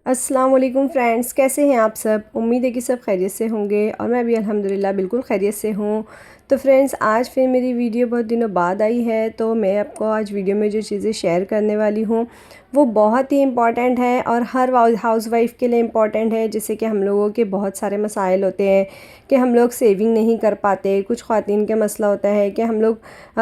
अस्सलाम वालेकुम फ्रेंड्स, कैसे हैं आप सब। उम्मीद है कि सब खैरियत से होंगे और मैं भी अल्हम्दुलिल्लाह बिल्कुल खैरियत से हूँ। तो फ्रेंड्स, आज फिर मेरी वीडियो बहुत दिनों बाद आई है, तो मैं आपको आज वीडियो में जो चीज़ें शेयर करने वाली हूँ वो बहुत ही इम्पॉर्टेंट है और हर हाउस वाइफ के लिए इम्पॉर्टेंट है। जैसे कि हम लोगों के बहुत सारे मसाइल होते हैं कि हम लोग सेविंग नहीं कर पाते। कुछ ख़वातीन का मसला होता है कि हम लोग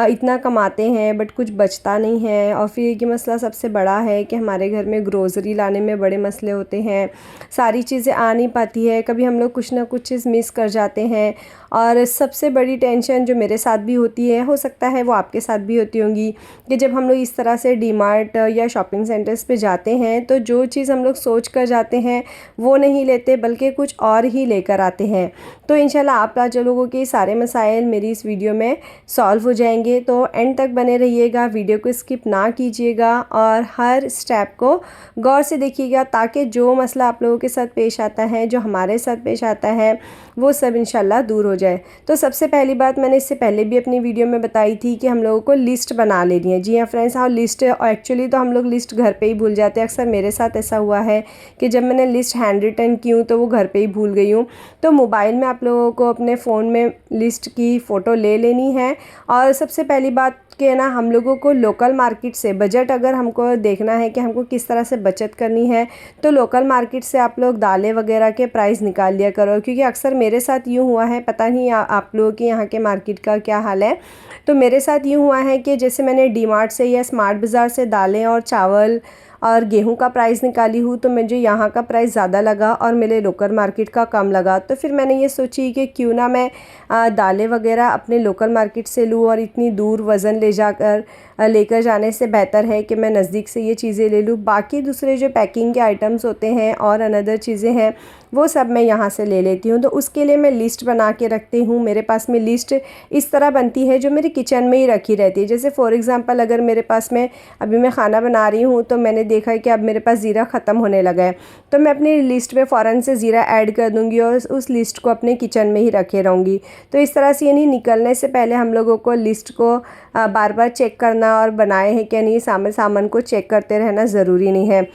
इतना कमाते हैं बट कुछ बचता नहीं है, और फिर एक मसला सबसे बड़ा है कि हमारे घर में ग्रोसरी लाने में बड़े मसले होते हैं, सारी चीज़ें आ नहीं पाती है, कभी हम लोग कुछ ना कुछ चीज़ मिस कर जाते हैं। और सबसे बड़ी टेंशन जो मेरे साथ भी होती है, हो सकता है वो आपके साथ भी होती होंगी, कि जब हम लोग इस तरह से डीमार्ट या शॉपिंग सेंटर्स पे जाते हैं तो जो चीज़ हम लोग सोच कर जाते हैं वो नहीं लेते बल्कि कुछ और ही लेकर आते हैं। तो इंशाल्लाह आप लोगों के सारे मसाइल मेरी इस वीडियो में सॉल्व हो जाएंगे, तो एंड तक बने रहिएगा, वीडियो को स्किप ना कीजिएगा और हर स्टेप को गौर से देखिएगा, ताकि जो मसला आप लोगों के साथ पेश आता है, जो हमारे साथ पेश आता है, वो सब इंशाल्लाह दूर हो जाए। तो सबसे पहली बात, मैंने इससे पहले भी अपनी वीडियो में बताई थी कि हम लोगों को लिस्ट बना लेनी है। जी हाँ फ्रेंड्स, हाँ लिस्ट एक्चुअली तो हम लोग लिस्ट घर पे ही भूल जाते हैं। अक्सर मेरे साथ ऐसा हुआ है कि जब मैंने लिस्ट हैंड रिटन की हूँ तो वो घर पे ही भूल गई हूँ। तो मोबाइल में आप लोगों को अपने फ़ोन में लिस्ट की फ़ोटो ले लेनी है। और सबसे पहली बात कि ना, हम लोगों को लोकल मार्केट से बजट, अगर हमको देखना है कि हमको किस तरह से बचत करनी है, तो लोकल मार्केट से आप लोग दालें वगैरह के प्राइस निकाल लिया करो। क्योंकि अक्सर मेरे साथ यूँ हुआ है, पता नहीं आप लोगों के यहाँ के मार्केट का क्या हाल है, तो मेरे साथ यूँ हुआ है कि जैसे मैंने डी मार्ट से या स्मार्ट बाज़ार से दालें और चावल और गेहूं का प्राइस निकाली हूँ, तो मुझे यहाँ का प्राइस ज़्यादा लगा और मेरे लोकल मार्केट का कम लगा। तो फिर मैंने ये सोची कि क्यों ना मैं दालें वगैरह अपने लोकल मार्केट से लूँ, और इतनी दूर वज़न ले जाकर लेकर जाने से बेहतर है कि मैं नज़दीक से ये चीज़ें ले लूँ। बाकी दूसरे जो पैकिंग के आइटम्स होते हैं और अनदर चीज़ें हैं, वो सब मैं यहाँ से ले लेती हूँ। तो उसके लिए मैं लिस्ट बना के रखती हूँ। मेरे पास में लिस्ट इस तरह बनती है जो मेरे किचन में ही रखी रहती है। जैसे फ़ॉर एग्ज़ाम्पल, अगर मेरे पास में अभी मैं खाना बना रही हूँ तो मैंने देखा है कि अब मेरे पास ज़ीरा ख़त्म होने लगा है, तो मैं अपनी लिस्ट में फ़ौरन से ज़ीरा ऐड कर दूँगी और उस लिस्ट को अपने किचन में ही रखे रहूँगी। तो इस तरह से, यानी निकलने से पहले हम लोगों को लिस्ट को बार बार चेक करना और बनाए हैं कि नहीं, सामान को चेक करते रहना ज़रूरी नहीं है।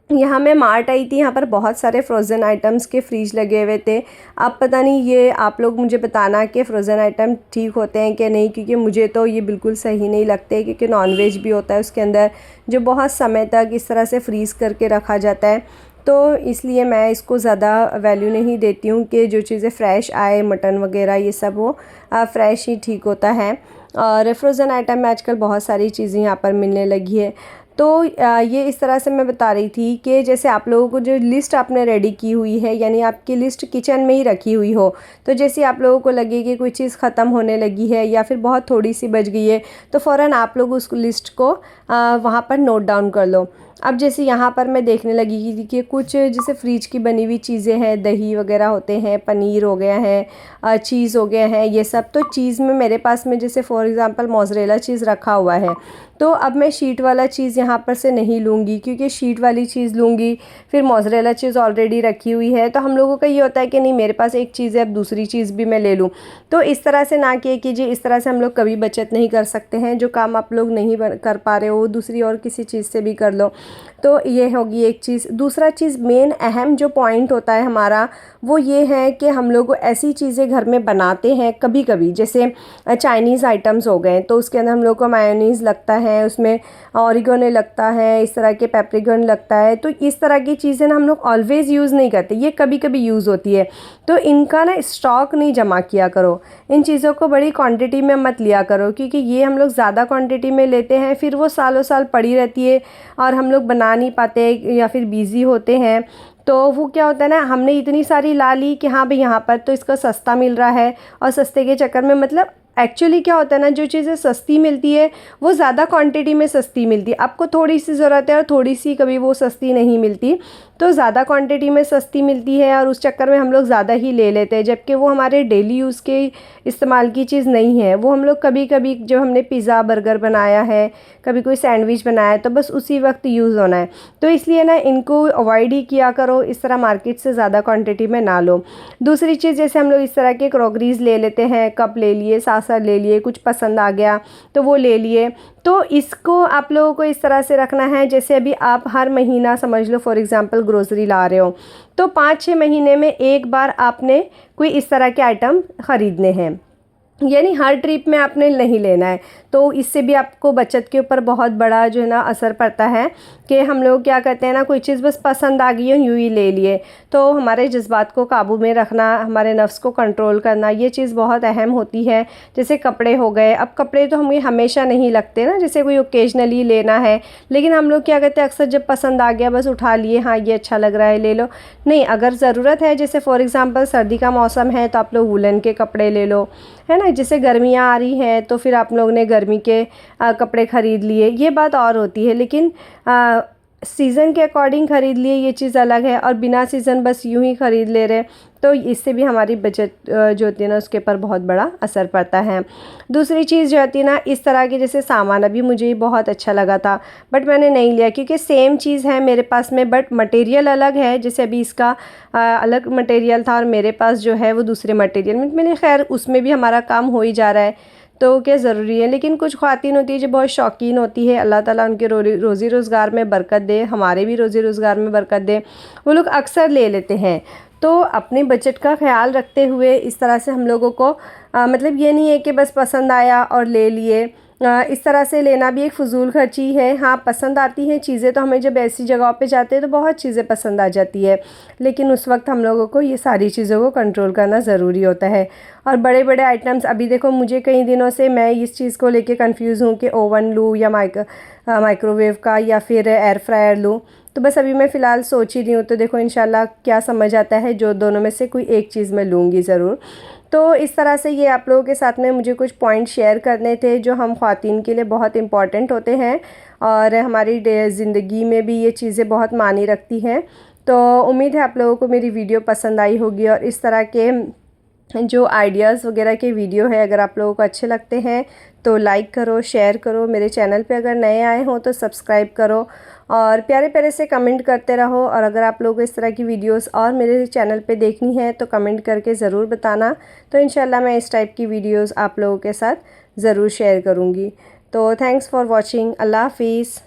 यहाँ मैं मार्ट आई थी, यहाँ पर बहुत सारे फ्रोज़न आइटम्स के फ्रीज लगे हुए थे। अब पता नहीं, ये आप लोग मुझे बताना कि फ़्रोज़न आइटम ठीक होते हैं कि नहीं, क्योंकि मुझे तो ये बिल्कुल सही नहीं लगते, क्योंकि नॉनवेज भी होता है उसके अंदर जो बहुत समय तक इस तरह से फ्रीज़ करके रखा जाता है। तो इसलिए मैं इसको ज़्यादा वैल्यू नहीं देती हूँ कि जो चीज़ें फ़्रेश आए, मटन वगैरह ये सब वो फ़्रेश ही ठीक होता है। और फ्रोज़न आइटम में आजकल बहुत सारी चीज़ें यहाँ पर मिलने लगी है। तो ये इस तरह से मैं बता रही थी कि जैसे आप लोगों को जो लिस्ट आपने रेडी की हुई है, यानी आपकी लिस्ट किचन में ही रखी हुई हो, तो जैसे आप लोगों को लगे कि कोई चीज़ ख़त्म होने लगी है या फिर बहुत थोड़ी सी बच गई है, तो फ़ौरन आप लोग उस लिस्ट को वहाँ पर नोट डाउन कर लो। अब जैसे यहाँ पर मैं देखने लगी कि कुछ जैसे फ्रिज की बनी हुई चीज़ें हैं, दही वगैरह होते हैं, पनीर हो गया है, चीज़ हो गया है, ये सब। तो चीज़ में मेरे पास में जैसे फ़ॉर एग्ज़ाम्पल मोज़रेला चीज़ रखा हुआ है, तो अब मैं शीट वाला चीज़ यहाँ पर से नहीं लूँगी, क्योंकि शीट वाली चीज़ लूँगी फिर मोज़रेला चीज़ ऑलरेडी रखी हुई है, तो हम लोगों का ये होता है कि नहीं, मेरे पास एक चीज़ है, अब दूसरी चीज़ भी मैं ले लूँ। तो इस तरह से ना किए कीजिए, इस तरह से हम लोग कभी बचत नहीं कर सकते हैं। जो काम आप लोग नहीं कर पा रहे हो, दूसरी और किसी चीज़ से भी कर लो। तो ये होगी एक चीज़। दूसरा चीज़, मेन अहम जो पॉइंट होता है हमारा, वो ये है कि हम लोग ऐसी चीज़ें घर में बनाते हैं कभी कभी, जैसे चाइनीज़ आइटम्स हो गए, तो उसके अंदर हम लोग को मायोनीज़ लगता है, उसमें ऑरिगेनो लगता है, इस तरह के पेपरिकन लगता है। तो इस तरह की चीज़ें ना हम लोग ऑलवेज़ यूज़ नहीं करते, ये कभी कभी यूज़ होती है। तो इनका ना स्टॉक नहीं जमा किया करो, इन चीज़ों को बड़ी क्वांटिटी में मत लिया करो, क्योंकि ये हम लोग ज़्यादा क्वांटिटी में लेते हैं, फिर वो सालों साल पड़ी रहती है और हम लोग बना नहीं पाते या फिर बिज़ी होते हैं। तो वो क्या होता है ना, हमने इतनी सारी ला ली कि हाँ भाई यहाँ पर तो इसका सस्ता मिल रहा है, और सस्ते के चक्कर में, मतलब एक्चुअली क्या होता है ना, जो चीज़ें सस्ती मिलती है वो ज़्यादा क्वांटिटी में सस्ती मिलती है। आपको थोड़ी सी ज़रूरत है और थोड़ी सी कभी वो सस्ती नहीं मिलती, तो ज़्यादा क्वांटिटी में सस्ती मिलती है और उस चक्कर में हम लोग ज़्यादा ही ले लेते हैं, जबकि वो हमारे डेली यूज़ के इस्तेमाल की चीज़ नहीं है। वो हम लोग कभी कभी, जब हमने पिज़्ज़ा बर्गर बनाया है, कभी कोई सैंडविच बनाया है, तो बस उसी वक्त यूज़ होना है। तो इसलिए ना इनको अवॉइड ही किया करो, इस तरह मार्केट से ज़्यादा क्वांटिटी में ना लो। दूसरी चीज़, जैसे हम लोग इस तरह के क्रॉकरीज़ ले लेते हैं, कप ले लिए, सासर ले लिए, कुछ पसंद आ गया तो वो ले लिए, तो इसको आप लोगों को इस तरह से रखना है, जैसे अभी आप हर महीना समझ लो फॉर एग्ज़ाम्पल ग्रोसरी ला रहे हो, तो 5-6 महीने में एक बार आपने कोई इस तरह के आइटम ख़रीदने हैं, यानी हर ट्रिप में आपने नहीं लेना है। तो इससे भी आपको बचत के ऊपर बहुत बड़ा जो है ना असर पड़ता है कि हम लोग क्या करते हैं ना, कोई चीज़ बस पसंद आ गई है यूँ ही ले लिए। तो हमारे जज्बात को काबू में रखना, हमारे नफ्स को कंट्रोल करना, ये चीज़ बहुत अहम होती है। जैसे कपड़े हो गए, अब कपड़े तो हमें हमेशा नहीं लगते ना, जैसे कोई ओकेजनली लेना है, लेकिन हम लोग क्या करते हैं अक्सर जब पसंद आ गया बस उठा लिए, हाँ ये अच्छा लग रहा है ले लो। नहीं, अगर ज़रूरत है, जैसे फॉर एग्ज़ाम्पल सर्दी का मौसम है तो आप लोग वुलन के कपड़े ले लो, है ना। जैसे गर्मियाँ आ रही हैं तो फिर आप लोग ने गर्मी के कपड़े ख़रीद लिए, ये बात और होती है। लेकिन सीज़न के अकॉर्डिंग ख़रीद लिए ये चीज़ अलग है, और बिना सीज़न बस यूँ ही ख़रीद ले रहे, तो इससे भी हमारी बचत जो होती है ना उसके ऊपर बहुत बड़ा असर पड़ता है। दूसरी चीज़ जो होती है ना, इस तरह के जैसे सामान अभी मुझे बहुत अच्छा लगा था बट मैंने नहीं लिया, क्योंकि सेम चीज़ है मेरे पास में बट मटेरियल अलग है। जैसे अभी इसका अलग मटेरियल था और मेरे पास जो है वो दूसरे मटेरियल में, मैंने खैर उसमें भी हमारा काम हो ही जा रहा है, तो क्या ज़रूरी है। लेकिन कुछ ख़वातीन होती है जो बहुत शौकीन होती है, अल्लाह ताला उनके रोज़ी रोज़गार में बरकत दे, हमारे भी रोज़ी रोज़गार में बरकत दे, वो लोग अक्सर ले लेते हैं। तो अपने बजट का ख्याल रखते हुए इस तरह से हम लोगों को मतलब ये नहीं है कि बस पसंद आया और ले लिए, इस तरह से लेना भी एक फ़ुज़ूल खर्ची है। हाँ, पसंद आती हैं चीज़ें, तो हमें जब ऐसी जगहों पे जाते हैं तो बहुत चीज़ें पसंद आ जाती है, लेकिन उस वक्त हम लोगों को ये सारी चीज़ों को कंट्रोल करना ज़रूरी होता है। और बड़े बड़े आइटम्स, अभी देखो मुझे कई दिनों से मैं इस चीज़ को लेके कंफ्यूज हूँ कि ओवन लूँ या माइक्रोवेव का या फिर एयर फ्रायर लूँ। तो बस अभी मैं फ़िलहाल सोच ही रही हूँ, तो देखो इंशाल्लाह क्या समझ आता है, जो दोनों में से कोई एक चीज़ मैं लूँगी ज़रूर। तो इस तरह से ये आप लोगों के साथ में मुझे कुछ पॉइंट शेयर करने थे जो हम ख़वातीन के लिए बहुत इम्पॉर्टेंट होते हैं, और हमारी ज़िंदगी में भी ये चीज़ें बहुत मानी रखती हैं। तो उम्मीद है आप लोगों को मेरी वीडियो पसंद आई होगी, और इस तरह के जो आइडियाज़ वगैरह के वीडियो है अगर आप लोगों को अच्छे लगते हैं तो लाइक करो, शेयर करो, मेरे चैनल पे अगर नए आए हो तो सब्सक्राइब करो, और प्यारे प्यारे से कमेंट करते रहो। और अगर आप लोगों को इस तरह की वीडियोस और मेरे चैनल पे देखनी है तो कमेंट करके ज़रूर बताना, तो इंशाल्लाह मैं इस टाइप की वीडियोस आप लोगों के साथ ज़रूर शेयर करूँगी। तो थैंक्स फॉर वॉचिंग। अल्लाह हाफिज़।